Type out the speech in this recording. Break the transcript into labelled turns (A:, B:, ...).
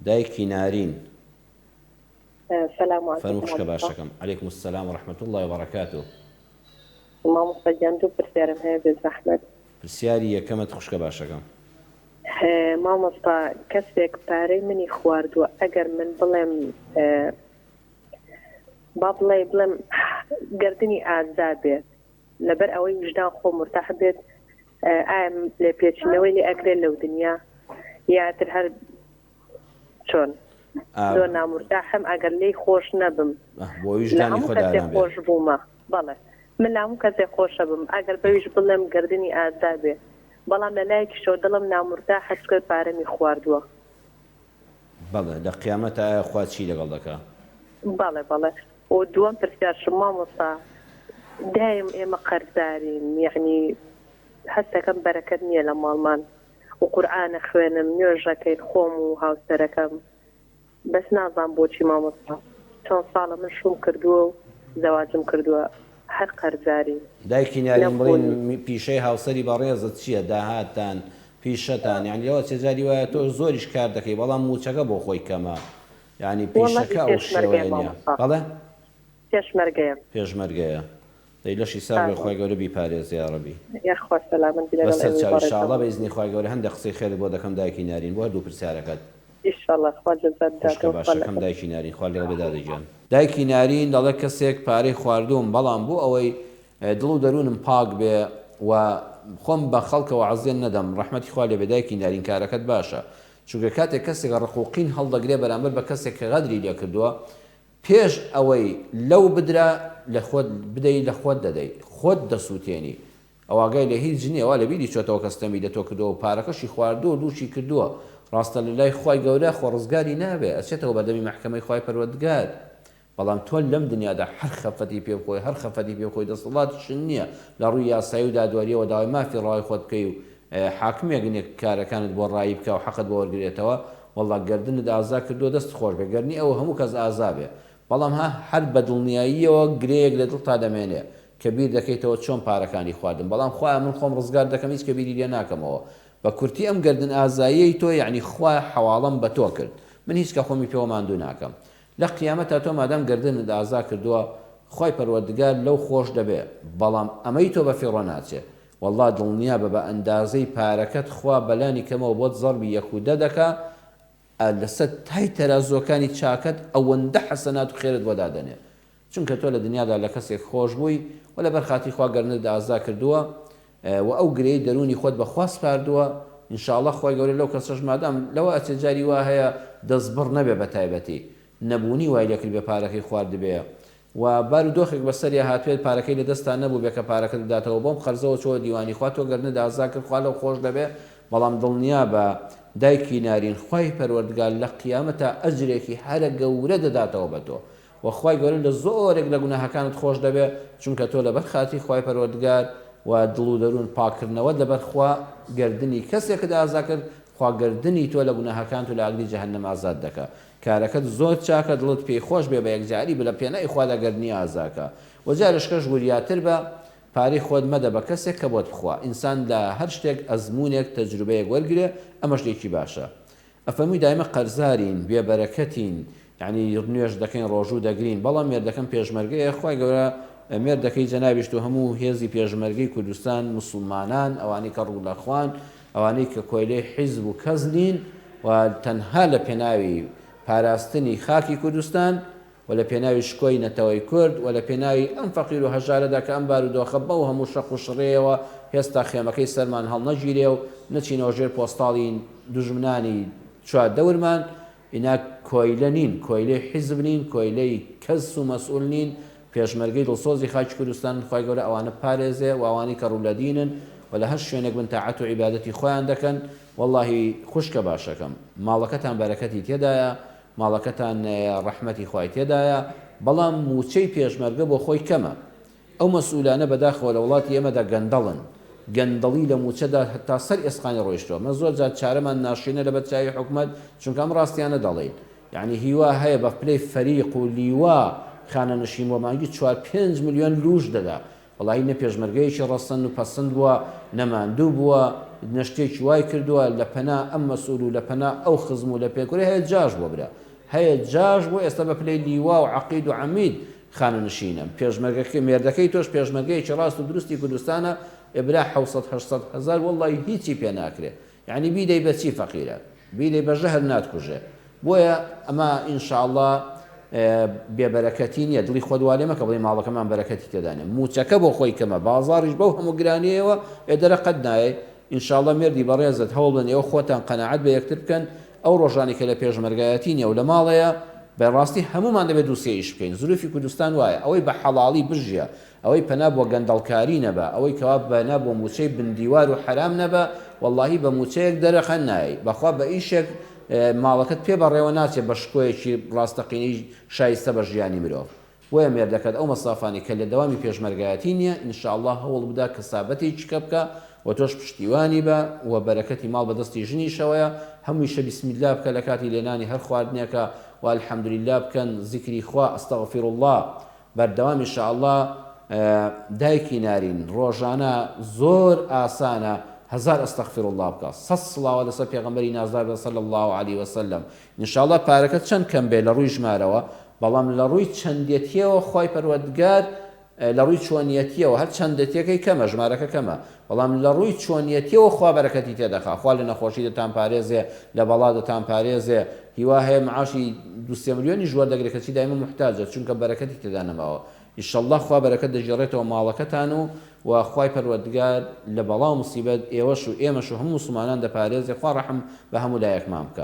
A: دایکی نارین
B: سلام عليكم
A: فەرموو خوشکە باشەکەم. عەلەیکم السەلام وەرەحمەتوڵڵی وبەڕەکاتوه.
B: مامۆستا گیان دوو پرسیارم هەیە بێ زەحمەت.
A: پرسیاری یەکەمت خوشکە باشەکەم.
B: مامۆستا کەسێک پارەی منی خواردووە ئەگەر من بڵێم با بڵێم گردنی ئازا بێت لەبەر ئەوەی وجدان خۆ مرتاح بێت ئایا لێ پێچینەوەی لێ ئەکرێت لەو دنیا یاتر هەر چۆن زۆر نامرتاحم ئەگەر لێی خۆش نەبم
A: بۆ ویژدانی خۆداران بێت.
B: خۆش بوومە بەڵێ من لە هەموو کەسێک خۆشە بم ئەگەر بەویش بڵێم گردنی ئازا بێت بەڵام لە لایەکیشەوە دڵم نامرتاح هەچکرد پارەمی خواردووە.
A: بەڵێ لە قیامەت ئایا خوا چی لەگەڵ دەکا؟
B: بەڵێ بەڵێ و دووەم پرسیارشم مامۆستا دایم ئێمە قەرزدارین یعنی هەستەکەم بەرەکەت نییە لە ماڵمان و قورئانە خوێنم نوێژەکەین خۆم و هاوسەرەکەم بەس نازان بۆچی مامۆستا چەند ساڵە من شوم کردووە و زەواجم کردووە هەر قەرزدارین.
A: دایکی نارین بڵین پیشەی هاوسەری بەڕێزت چییە داهاتان پیشەتان یعنی لەوە چێزاری وایە تۆ زۆریش کار دەکەی بەڵام موچەکە بۆ خۆی کەمە یعنی پیشەکە ئەو شێوەیە نییە. بەڵێ
B: پێشمەرگەیە
A: پێشمەرگەیە دەی لەشی ساڵی خۆی گەورە بیپارێزی یا ڕەبی.
B: بەسەر
A: چاوی ئینشاڵڵا بە ئیزنی خۆی گەورە هەندێک قسەی خێر بۆ دەکەم دایکی نارین بۆ هەردوو پرسیارەکەت. باشەکەم دایکی نارین خوا لێ بێدا دەیجان. دایکی نارین دەڵێ کەسێک پارەی خواردووم بەڵام بوو ئەوەی دڵ و دەروونم پاک بێ و خۆم بە خەڵکەوە عەزیان نەدەم ڕەحمەتی خوا لێ بێ دایکی نارین کارەکەت باشە چونکە کاتێک کەسێک ڕقوقین هەڵدەگرێ بەرامبەر بە کەسێک کە غەدری لێ کردووە پێش ئەوەی لەو بدرا لە خۆت بدەی لە خۆت دەدەی خۆت دەسووتێنی ئەواگای لە هیچ نییە لە بیری چۆتەوە کەستەمی لە تۆ کردەوە و پارەکەشی خواردووە دووشی کردووە ڕاستە لە لای خی گەورە خۆ ڕزگاری نابێ ئەچێتەوە بەدەمی محکەمەی خی پەروەردگار بەڵام تۆ لەم دنیادا هەر خەفەتی پێ بخۆی هەر خەفەتی پێ بخۆی دەسەڵات شن نییە لە ڕووی یاسایی و دادوەریەوە داوای مافی ڕای خۆت بکەی و حاکمێک کارەکانت بۆ ڕایی بکە و حەقت بۆ وەرگێتەوە وەڵا گردنت ئازا کردو دەست خۆش بێ گەرنی ئەوە هەموو کەس ئازا بێ بەڵام هەر بەدڵنیاییەوە گرەیەک لە دڵ تا دەمێنێ کە بیر دەکەیتەوە چۆن پارەکانی خواردن بەڵام خوا من خۆم ڕزگار دەکەم هیچ کە بیری لێ ناکەمەوە بە کورتی ئەم گردن ئازاییەی تۆ یعنی خوا حەواڵەم بە تۆ کرد من هیچ کە خۆمی پێوە ماندوو ناکەم لە قیامەتە تۆ مادام گردنت ئازا کردووە خی پەروەردگار لەو خۆش دەبێ بەڵام ئەمەی تۆ بە فێڕۆ ناچێ والله دڵنیا بە ئەندازەی پارەکەت خوا بەلانی کەمەوە بۆت زەڕبی یەکودە دەکا لەسەر تای تەرازۆکانی چاکەت ئەوەندە حەسەنات و خێرت بۆ دادەنێ چونکە تۆ لە دنیادا لە کەسێک خۆش بووی و لە بەرخاتی خوا گەرنت ئازا کردووە و ئەو گرەی دەرونی خۆت بەخوا سپاردووە ئینشاءڵڵا خی گەورە لەو کەسەش مادام لەوە ئەچێجاری وا هەیە دەستبڕ نەبێ بە تایبەتی نەبوونی وای لەکرد بێ پارەکەی خوارد بێ و بارودۆخێک بەسەری هاتوێت پارەکەی لە دەستان نەبوو بێ کە پارەکە دەداتەوە بۆم خەرزەوە چۆ دیوانی خوا تۆ گەرنت ئازا کرد خوا لەو خۆش دەبێ بەڵام دڵنیا بە دایکی نارین خی پەروەردگار لە قیامەتە ئەجرێکی هەرە گەورە دەداتەوە بە تۆ وەخوای گەورە لە زۆرێک لە گوناهەکانت خۆش دەبێ چونکە تۆ لەبەر خاتی خی پەروەردگار و دڵ و دەروون پاکردنەوە لەبەر خوا گردنی کەسێکت ئازا کرد خوا گردنی تۆ لە گوناهەکان و لە ئاگری جەهەنەم ئازاد دەکات کارەکەت زۆر چاکە دڵت پێی خۆش بێ بە یەکجاری بە لە پێنای خوادا گردنی ئازاکە وەجارشکەش وریاتر بە پارەی خۆت مەدە بە کەسێک کە بۆت بخوا ئینسان لە هەر شتێک ئەزمونێک تەجروبەیەک وەرگێ ئەمە شتێکی باشە ئەفەرمووی دایمە قەرزارین بێبەرەکەتین یعنی نوێژ دەکەین ڕۆژوو دەگرین بەڵام مێردەکەم پێشمەرگەیە خی گەورە مێردەکەی جەنابیشت و هەموو هێزی پێشمەرگەی کوردستان مسلمانان ئەوانەی کە ڕوو لەخوان ئەوانەی کە کۆیلەی حیزب و کەزنین و تەنها لە پێناوی پاراستنی خاکی کوردستان و لە پێناوی شکۆی نەتەوەی کورد و لە پێناوی ئەم فەقیر و هەژارەدا کە ئەم بارودۆخە بە و هەموو شەق و شڕێەوە هێستا خێمەکەی سەرمان هەڵنەگیرێ و نەچینەوە ژێر پۆستاڵی دوژمنانی چوار دەورمان ئینا کۆیلە نین کۆیلەی حیزب نین کۆیلەی کەس و مەسئول نین پێشمەرگەی دڵسۆزی خاکی کوردستان خی گەورە ئەوانە پارێزێ و ئەوانی کە ڕوو لە دینن و لە هەر شوێنێک بن تاعەت و عیبادەتی خۆیان دەکەن واللهی خوشکە باشەکەم ماڵەکەتان بەرەکەتی تێدایە ماڵەکەتان ڕەحمەتی خوای تێدایە بەڵام موچەی پێشمەرگە بۆ خۆی کەمە ئەو مەسئولانە بەداخەوە لە وڵاتی ئێمەدا گەندەڵن گەندەڵی لە موچەدا هەتا سەر ئێسقانی ڕۆیشتەوە مە زۆر جار چارەمان ناشینە لە بەرچاوی حکومەت چونکە ئەم ڕاستیانە دەڵێن یعنی هیوا هەیە بە پلەی فەریق و لیوا خانە نشین بۆ مانگی 4-5 ملیۆن لوژ دەدا وڵی نە پێشمەرگەیەکی ڕەسەند و پەسەند بووە نەماندوو بووە نشتێکی وای کردووە لە پەنا ئەم مەسئول و لە پەنا ئەو خزم و لە پێکوری هەیە جاش بۆ برا هەیە جاش بۆ ئێستا بە پلەی لیوا و عەقید و عەمید خانەنشینە پێشمەرگەکەی مێردەکەی تۆش پێشمەرگەیەکی ڕاست و دروستی کوردستانە ئێبرا 700 هزار وەڵڵی هیچی پێ ناکرێ یعنی بیدەی بەچی فەقیرە بیدەی بە ژەهر ناتکوژێ بۆیە ئەمە ئینشاءڵڵا بێبەرەکەتی نییە دڵی خۆدوالێ مەکە بڵێ ماڵەکەمان بەرەکەتی تێدانێ موچەکە بۆ خۆی کەمە بازاڕیش بەو هەموو گرانیەوە ئێدەرە قەت نایە ئینشاءڵڵا مێردی بەڕێزت هەوڵ بن ئێوە خۆتان قەناعەت بە یەکتر بکەن ئەو ڕۆژانی کە لە پێشمەرگایەتی نیە و لە ماڵەیە بەڕاستی هەمومان دەبێت دووسێ ئیش بکەین زروفی کوردستان وایە ئەوەی بە حەڵاڵی بژیە ئەوەی پەنا بۆ گەندەڵکاری نەبە ئەوەی کەوا بەنا بۆ موچەی بندیوار و حرام نەبە وەڵڵاهی بە موچەیەک دەرەخەن نایە بەخوا بە ئیشێک ماڵەکەت پێ بەڕێوە ناچێت بە شکۆیەکی ڕاستەقینەی شایستە بە ژیانی مرۆڤ بۆیە مێردەکەت ئەو مەسافانی کە لە دەوامی پێشمەرگایەتی نییە ئینشاءڵڵا هەوڵ بدا کەسابەتی چکە بکە و تۆش پشتیوانی بە و بەرەکەتی ماڵ بەدەستی ژنیشەوەیە هەموویشە بسمیللا بکە لە کاتی لێنانی هەر خواردنێکە و الحەمدولله بکەن زیکری خوا ئەستەغفر الله بەردەوام ئینشاءڵڵا دایکی نارین ڕۆژانە زۆر ئاسانە هزار ئەستەغفر الله بکە 100 سڵاوات لەسەر پێغەمبەری نازدار صلی الله علیه وسلم ئینشاءڵڵا پارەکەت چەند کەم بێ لە ڕووی ژمارەوە بەڵام لە ڕووی چەندێتیەوە خۆی پەروەردگار لە ڕووی چۆنیەتیەوە هەر چەندێتیەکەی کەمە ژمارەکە کەمە بەڵام لە ڕووی چۆنیەتیەوە خوا بەرەکەتی تێدەخا خوا لە نەخۆشی دەتان پارێزێ لە بەڵا دەتان پارێزێ هیوا هەیە معاشی 2 ملیۆنی ژوەر دەگرێت کەچی دایمە محتاجە چونکە بەرەکەتی تێدا نەماوە ئینشاءڵڵا خوا بەرەکەت دەژێڕێتەوە ماڵەکەتان و خوای پەروەردگار لە بەڵا و موسیبەت ئێوەش و ئێمەش و هەموو مسلمانان دەپارێزێ خوا ڕەحم بە هەموو لایەکمان بکە